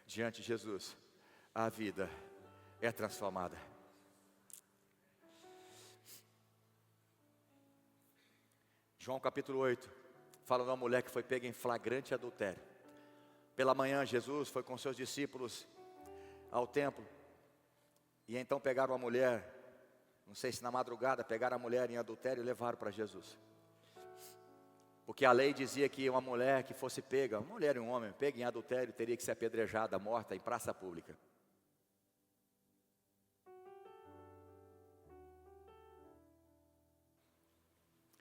[SPEAKER 1] diante de Jesus, a vida é transformada. João capítulo 8 fala de uma mulher que foi pega em flagrante adultério. Pela manhã Jesus foi com seus discípulos ao templo, e então pegaram a mulher, não sei se na madrugada, pegaram a mulher em adultério e levaram para Jesus. Porque a lei dizia que uma mulher que fosse pega, uma mulher e um homem, pega em adultério, teria que ser apedrejada, morta em praça pública.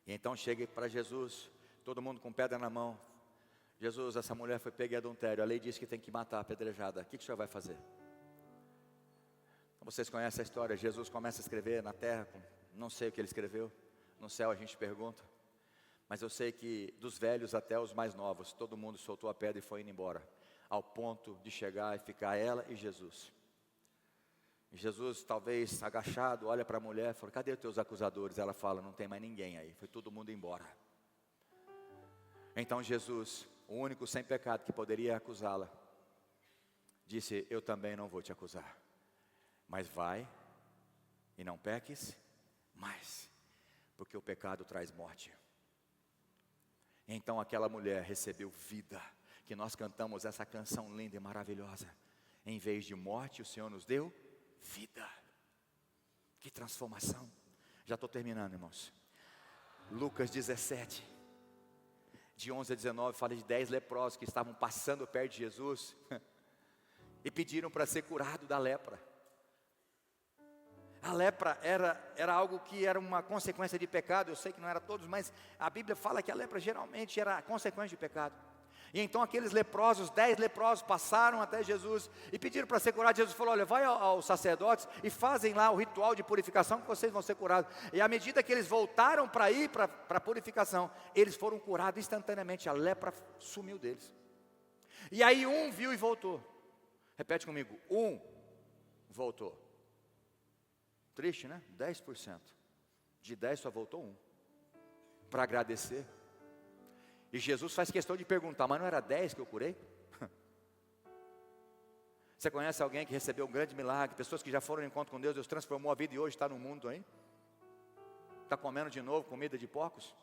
[SPEAKER 1] E então chega para Jesus, todo mundo com pedra na mão. Jesus, essa mulher foi pega em adultério, a lei diz que tem que matar, apedrejada. O que o senhor vai fazer? Vocês conhecem a história, Jesus começa a escrever na terra, não sei o que ele escreveu, no céu a gente pergunta, mas eu sei que dos velhos até os mais novos, todo mundo soltou a pedra e foi indo embora, ao ponto de chegar e ficar ela e Jesus. E Jesus, talvez agachado, olha para a mulher e fala, cadê os teus acusadores? Ela fala, não tem mais ninguém aí, foi todo mundo embora. Então Jesus, o único sem pecado que poderia acusá-la, disse, eu também não vou te acusar. Mas vai e não peques mais, porque o pecado traz morte. Então aquela mulher recebeu vida, que nós cantamos essa canção linda e maravilhosa. Em vez de morte, o Senhor nos deu vida. Que transformação. Já estou terminando, irmãos. Lucas 17, de 11 a 19, fala de 10 leprosos que estavam passando perto de Jesus e pediram para ser curado da lepra. A lepra era algo que era uma consequência de pecado. Eu sei que não era todos, mas a Bíblia fala que a lepra geralmente era consequência de pecado. E então aqueles leprosos, 10 leprosos passaram até Jesus e pediram para ser curados. Jesus falou, olha, vai aos sacerdotes e fazem lá o ritual de purificação que vocês vão ser curados. E à medida que eles voltaram para ir para a purificação, eles foram curados instantaneamente, a lepra sumiu deles. E aí um viu e voltou. Repete comigo, um voltou. Triste, né? 10%. De 10 só voltou um. Para agradecer. E Jesus faz questão de perguntar, mas não era 10 que eu curei? Você conhece alguém que recebeu um grande milagre? Pessoas que já foram em encontro com Deus, Deus transformou a vida e hoje está no mundo aí? Está comendo de novo comida de porcos?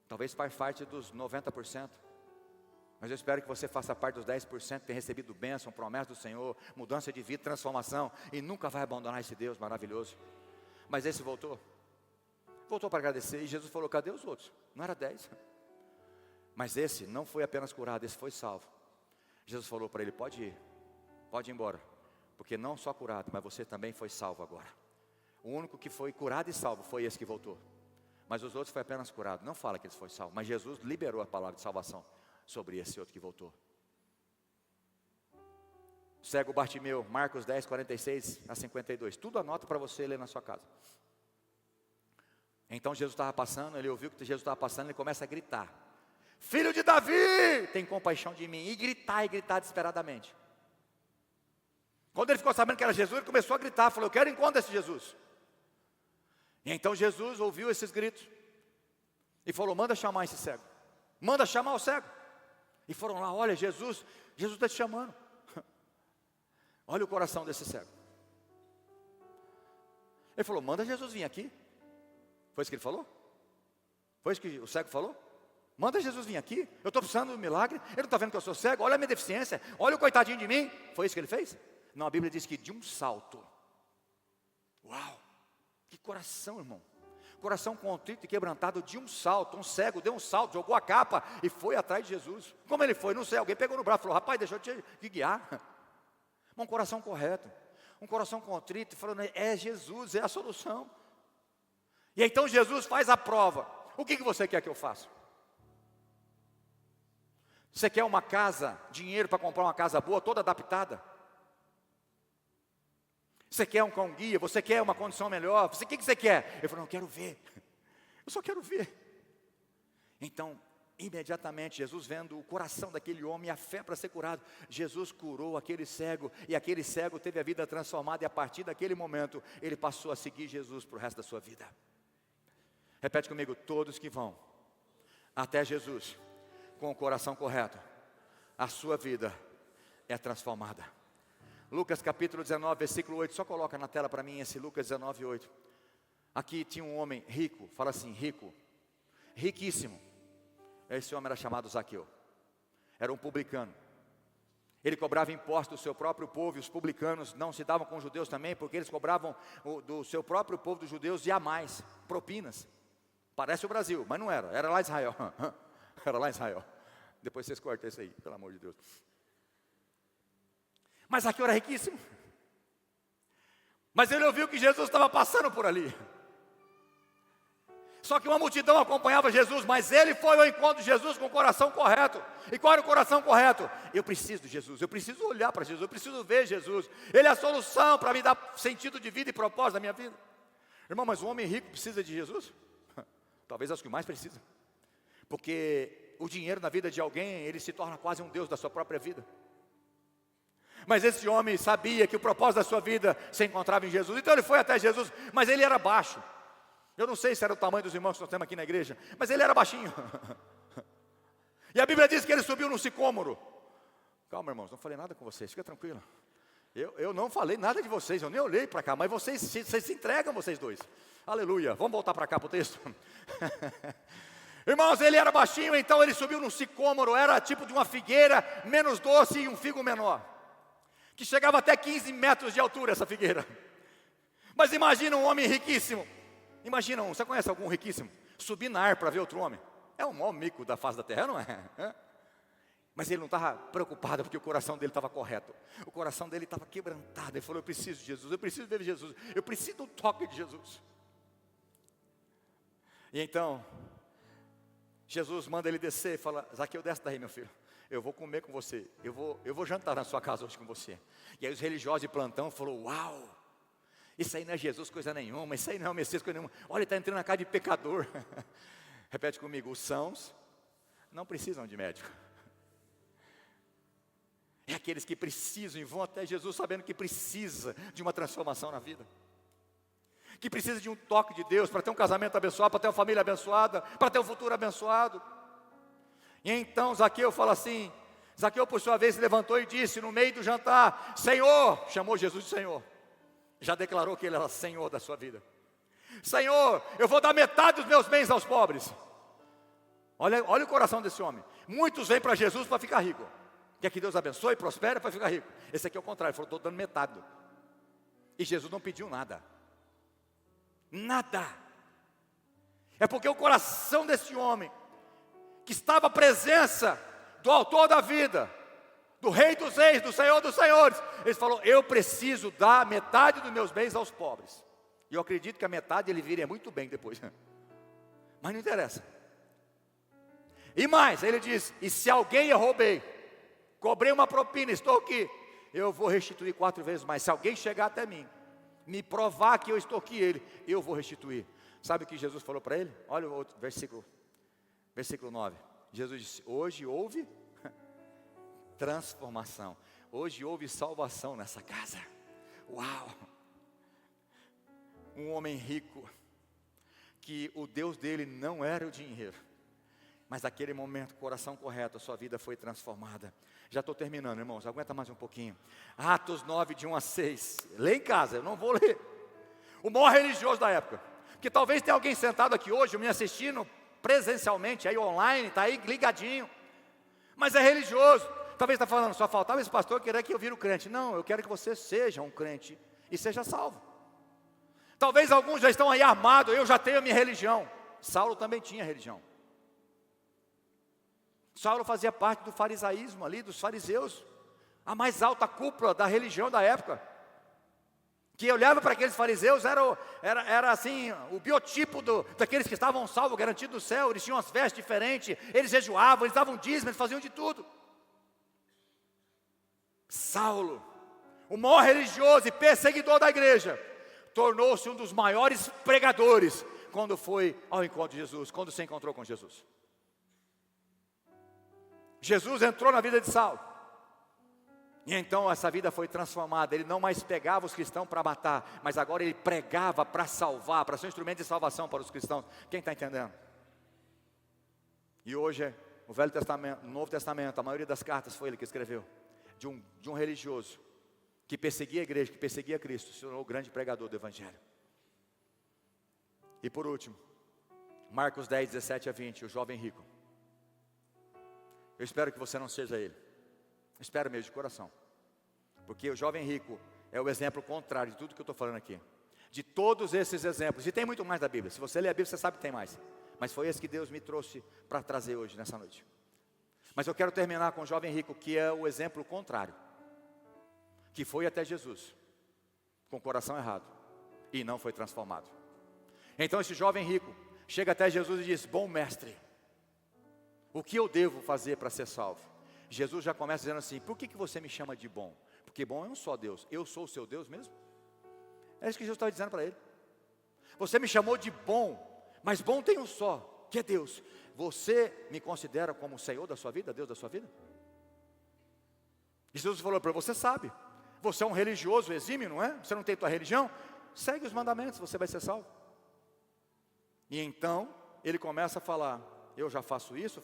[SPEAKER 1] Talvez faz parte dos 90%. Mas eu espero que você faça parte dos 10%, tenha recebido bênção, promessa do Senhor, mudança de vida, transformação, e nunca vai abandonar esse Deus maravilhoso. Mas esse voltou para agradecer, e Jesus falou, cadê os outros? Não era 10. Mas esse não foi apenas curado, esse foi salvo. Jesus falou para ele, pode ir embora, porque não só curado, mas você também foi salvo agora. O único que foi curado e salvo foi esse que voltou. Mas os outros foi apenas curado, não fala que eles foram salvos, mas Jesus liberou a palavra de salvação sobre esse outro que voltou. Cego Bartimeu, Marcos 10, 46 a 52. Tudo anota para você ler na sua casa. Então Jesus estava passando, ele ouviu que Jesus estava passando, ele começa a gritar, filho de Davi, tem compaixão de mim. E gritar desesperadamente. Quando ele ficou sabendo que era Jesus, ele começou a gritar, falou, eu quero encontrar esse Jesus. E então Jesus ouviu esses gritos e falou, manda chamar esse cego. Manda chamar o cego. E foram lá, olha, Jesus está te chamando. Olha o coração desse cego. Ele falou, manda Jesus vir aqui. Foi isso que ele falou? Foi isso que o cego falou? Manda Jesus vir aqui, eu estou precisando de um milagre. Ele não está vendo que eu sou cego, olha a minha deficiência, olha o coitadinho de mim. Foi isso que ele fez? Não, a Bíblia diz que de um salto. Uau, que coração, irmão. Coração contrito e quebrantado, de um salto, um cego deu um salto, jogou a capa e foi atrás de Jesus. Como ele foi? Não sei, alguém pegou no braço e falou, rapaz, deixa eu te guiar. Um coração correto, um coração contrito, falando, é Jesus, é a solução. E então Jesus faz a prova. O que você quer que eu faça? Você quer uma casa, dinheiro para comprar uma casa boa, toda adaptada? Você quer um cão guia, você quer uma condição melhor, o que você quer? Ele falou, não, eu quero ver, eu só quero ver. Então, imediatamente, Jesus vendo o coração daquele homem e a fé para ser curado, Jesus curou aquele cego, e aquele cego teve a vida transformada, e a partir daquele momento, ele passou a seguir Jesus para o resto da sua vida. Repete comigo, todos que vão até Jesus, com o coração correto, a sua vida é transformada. Lucas capítulo 19, versículo 8, só coloca na tela para mim esse Lucas 19, 8. Aqui tinha um homem rico, fala assim, rico, riquíssimo. Esse homem era chamado Zaqueu, era um publicano. Ele cobrava impostos do seu próprio povo, e os publicanos não se davam com os judeus também, porque eles cobravam do seu próprio povo dos judeus e a mais, propinas. Parece o Brasil, mas não era, era lá em Israel. Era lá em Israel. Depois vocês cortam isso aí, pelo amor de Deus. Mas Zaqueu era riquíssimo. Mas ele ouviu que Jesus estava passando por ali. Só que uma multidão acompanhava Jesus, mas ele foi ao encontro de Jesus com o coração correto. E qual era o coração correto? Eu preciso de Jesus, eu preciso olhar para Jesus, eu preciso ver Jesus. Ele é a solução para me dar sentido de vida e propósito na minha vida. Irmão, mas o homem rico precisa de Jesus? Talvez é o que mais precisa. Porque o dinheiro na vida de alguém, ele se torna quase um Deus da sua própria vida. Mas esse homem sabia que o propósito da sua vida se encontrava em Jesus. Então ele foi até Jesus, mas ele era baixo. Eu não sei se era o tamanho dos irmãos que nós temos aqui na igreja, mas ele era baixinho. E a Bíblia diz que ele subiu num sicômoro. Calma, irmãos, não falei nada com vocês, fica tranquilo. Eu não falei nada de vocês, eu nem olhei para cá, mas vocês se entregam, vocês dois. Aleluia, vamos voltar para cá para o texto. Irmãos, ele era baixinho, então ele subiu num sicômoro, era tipo de uma figueira menos doce e um figo menor, que chegava até 15 metros de altura essa figueira. Mas imagina um homem riquíssimo, você conhece algum riquíssimo? Subir na árvore para ver outro homem, é o maior mico da face da terra, não é? Mas ele não estava preocupado, porque o coração dele estava correto, o coração dele estava quebrantado, ele falou, eu preciso de Jesus, eu preciso ver Jesus, eu preciso do toque de Jesus. E então, Jesus manda ele descer e fala, Zaqueu, desce daí, meu filho, eu vou comer com você, eu vou jantar na sua casa hoje com você. E aí os religiosos de plantão falaram, uau, isso aí não é Jesus coisa nenhuma, isso aí não é o Messias coisa nenhuma, olha, ele está entrando na casa de pecador. Repete comigo, os sãos não precisam de médico. É aqueles que precisam e vão até Jesus sabendo que precisa de uma transformação na vida, que precisa de um toque de Deus para ter um casamento abençoado, para ter uma família abençoada, para ter um futuro abençoado. E então Zaqueu fala assim, Zaqueu por sua vez se levantou e disse no meio do jantar, Senhor, chamou Jesus de Senhor, já declarou que ele era Senhor da sua vida. Senhor, eu vou dar metade dos meus bens aos pobres. Olha o coração desse homem. Muitos vêm para Jesus para ficar rico, quer que Deus abençoe e prospere para ficar rico. Esse aqui é o contrário, ele falou, estou dando metade. E Jesus não pediu nada. Nada. É porque o coração desse homem, que estava à presença do autor da vida, do rei dos reis, do senhor dos senhores, ele falou, eu preciso dar metade dos meus bens aos pobres. E eu acredito que a metade ele viria muito bem depois. Mas não interessa. E mais, ele diz, e se alguém eu roubei, cobrei uma propina, estou aqui, eu vou restituir 4 vezes mais. Se alguém chegar até mim, me provar que eu extorqui ele, eu vou restituir. Sabe o que Jesus falou para ele? Olha o outro versículo 9. Jesus disse, hoje houve transformação, hoje houve salvação nessa casa. Uau! Um homem rico, que o Deus dele não era o dinheiro, mas naquele momento, coração correto, a sua vida foi transformada. Já estou terminando, irmãos, aguenta mais um pouquinho. Atos 9, de 1 a 6. Lê em casa, eu não vou ler. O maior religioso da época. Porque talvez tenha alguém sentado aqui hoje, me assistindo presencialmente, aí online, está aí ligadinho. Mas é religioso. Talvez está falando, só faltava esse pastor querer que eu vire um crente. Não, eu quero que você seja um crente e seja salvo. Talvez alguns já estão aí armados, eu já tenho a minha religião. Saulo também tinha religião. Saulo fazia parte do farisaísmo ali, dos fariseus, a mais alta cúpula da religião da época, que olhava para aqueles fariseus, era assim, o biotipo daqueles que estavam salvos, garantidos no céu. Eles tinham as vestes diferentes, eles jejuavam, eles davam dízimo, eles faziam de tudo. Saulo, o maior religioso e perseguidor da igreja, tornou-se um dos maiores pregadores, quando foi ao encontro de Jesus, quando se encontrou com Jesus. Jesus entrou na vida de Saulo, e então essa vida foi transformada. Ele não mais pegava os cristãos para matar, mas agora ele pregava para salvar, para ser um instrumento de salvação para os cristãos. Quem está entendendo? E hoje, o Velho Testamento, o Novo Testamento, a maioria das cartas foi ele que escreveu, de um religioso, que perseguia a igreja, que perseguia Cristo, se tornou o grande pregador do Evangelho. E por último, Marcos 10, 17 a 20, o jovem rico. Eu espero que você não seja ele. Espero mesmo de coração. Porque o jovem rico é o exemplo contrário de tudo que eu estou falando aqui. De todos esses exemplos. E tem muito mais da Bíblia. Se você ler a Bíblia, você sabe que tem mais. Mas foi esse que Deus me trouxe para trazer hoje, nessa noite. Mas eu quero terminar com o jovem rico, que é o exemplo contrário. Que foi até Jesus, com o coração errado, e não foi transformado. Então esse jovem rico chega até Jesus e diz: bom mestre, o que eu devo fazer para ser salvo? Jesus já começa dizendo assim: por que você me chama de bom? Porque bom é um só Deus. Eu sou o seu Deus mesmo? É isso que Jesus estava dizendo para ele. Você me chamou de bom, mas bom tem um só, que é Deus. Você me considera como o Senhor da sua vida, Deus da sua vida? Jesus falou para ele: você sabe, você é um religioso exímio, não é? Você não tem tua religião? Segue os mandamentos, você vai ser salvo. E então, ele começa a falar: eu já faço isso.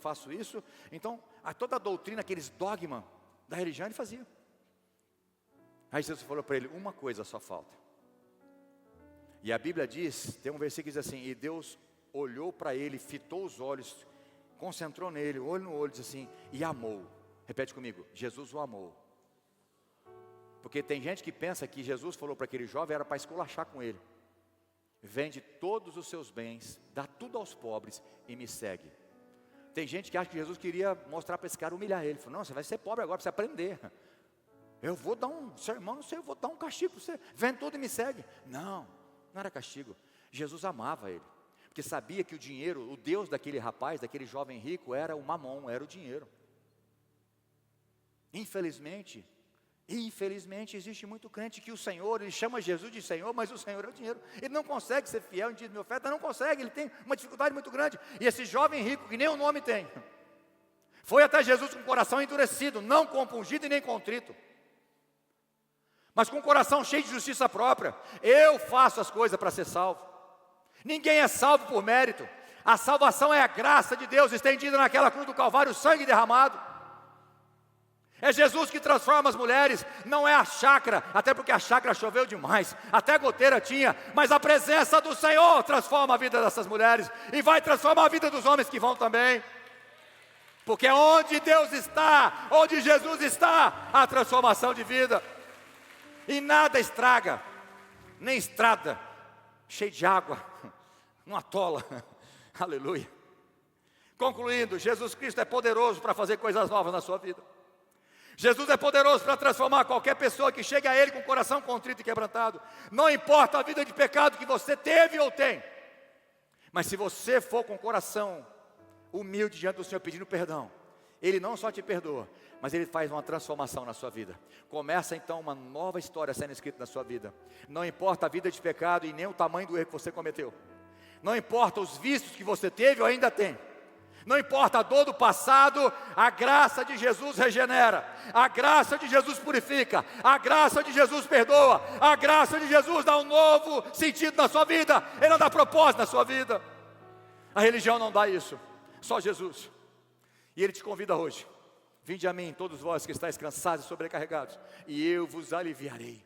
[SPEAKER 1] Então, toda a doutrina, aqueles dogmas da religião, ele fazia. Aí Jesus falou para ele: uma coisa só falta. E a Bíblia diz, tem um versículo que diz assim: e Deus olhou para ele, fitou os olhos, concentrou nele, olho no olho, diz assim, e amou. Repete comigo: Jesus o amou. Porque tem gente que pensa que Jesus falou para aquele jovem era para esculachar com ele: vende todos os seus bens, dá tudo aos pobres e me segue. Tem gente que acha que Jesus queria mostrar para esse cara, humilhar ele. Ele falou: não, você vai ser pobre agora, precisa aprender. Eu vou dar um sermão, não sei, eu vou dar um castigo para você. Vende tudo e me segue. Não era castigo. Jesus amava ele, porque sabia que o dinheiro, o Deus daquele rapaz, daquele jovem rico, era o mamon, era o dinheiro. Infelizmente, existe muito crente que o Senhor, ele chama Jesus de Senhor, mas o Senhor é o dinheiro. Ele não consegue ser fiel em dia de minha oferta, não consegue, ele tem uma dificuldade muito grande. E esse jovem rico, que nem o nome tem, foi até Jesus com o coração endurecido, não compungido e nem contrito, mas com o coração cheio de justiça própria. Eu faço as coisas para ser salvo. Ninguém é salvo por mérito. A salvação é a graça de Deus estendida naquela cruz do Calvário, o sangue derramado. É Jesus que transforma as mulheres, não é a chácara, até porque a chácara choveu demais, até goteira tinha, mas a presença do Senhor transforma a vida dessas mulheres, e vai transformar a vida dos homens que vão também. Porque onde Deus está, onde Jesus está, há transformação de vida. E nada estraga, nem estrada, cheio de água, não atola. Aleluia. Concluindo, Jesus Cristo é poderoso para fazer coisas novas na sua vida. Jesus é poderoso para transformar qualquer pessoa que chegue a Ele com o coração contrito e quebrantado. Não importa a vida de pecado que você teve ou tem, mas se você for com o coração humilde diante do Senhor pedindo perdão, Ele não só te perdoa, mas Ele faz uma transformação na sua vida. Começa então uma nova história sendo escrita na sua vida. Não importa a vida de pecado e nem o tamanho do erro que você cometeu. Não importa os vícios que você teve ou ainda tem. Não importa a dor do passado, a graça de Jesus regenera, a graça de Jesus purifica, a graça de Jesus perdoa, a graça de Jesus dá um novo sentido na sua vida, Ele dá propósito na sua vida. A religião não dá isso, só Jesus. E Ele te convida hoje: vinde a mim, todos vós que estáis cansados e sobrecarregados, e eu vos aliviarei.